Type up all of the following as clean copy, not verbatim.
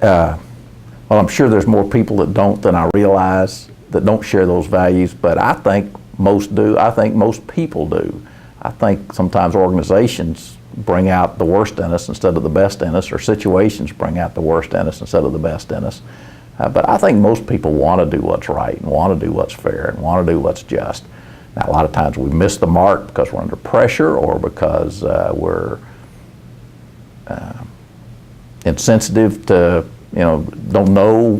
Well, I'm sure there's more people that don't than I realize that don't share those values, but I think most do. I think most people do. I think sometimes organizations bring out the worst in us instead of the best in us, or situations bring out the worst in us instead of the best in us. But I think most people want to do what's right and want to do what's fair and want to do what's just. Now, a lot of times we miss the mark because we're under pressure or because we're insensitive to, don't know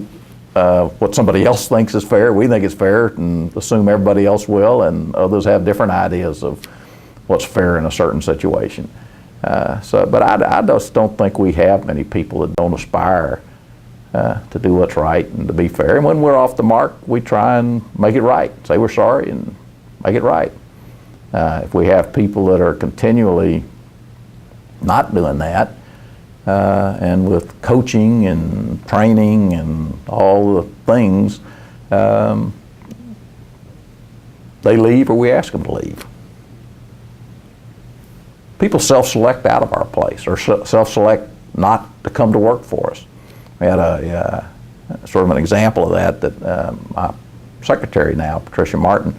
what somebody else thinks is fair. We think it's fair and assume everybody else will, and others have different ideas of what's fair in a certain situation. But I just don't think we have many people that don't aspire to do what's right and to be fair. And when we're off the mark, we try and make it right. Say we're sorry and make it right. If we have people that are continually not doing that, and with coaching and training and all the things, they leave or we ask them to leave. People self-select out of our place or self-select not to come to work for us. We had a sort of an example of that my secretary now, Patricia Martin,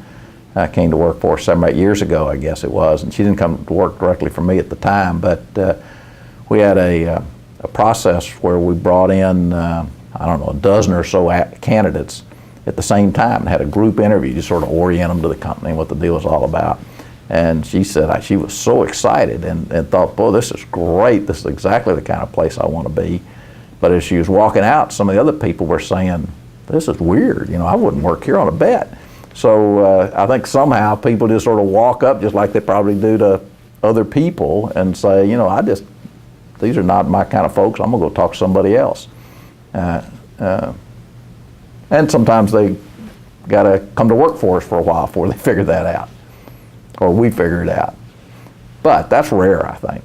came to work for us 7 or 8 years ago, I guess it was, and she didn't come to work directly for me at the time, but we had a process where we brought in, I don't know, a dozen or so candidates at the same time and had a group interview to sort of orient them to the company and what the deal was all about. And she said she was so excited and thought, boy, this is great. This is exactly the kind of place I want to be. But as she was walking out, some of the other people were saying, this is weird. I wouldn't work here on a bet. So I think somehow people just sort of walk up just like they probably do to other people and say, these are not my kind of folks. I'm going to go talk to somebody else. And sometimes they got to come to work for us for a while before they figure that out, or we figure it out. But that's rare, I think.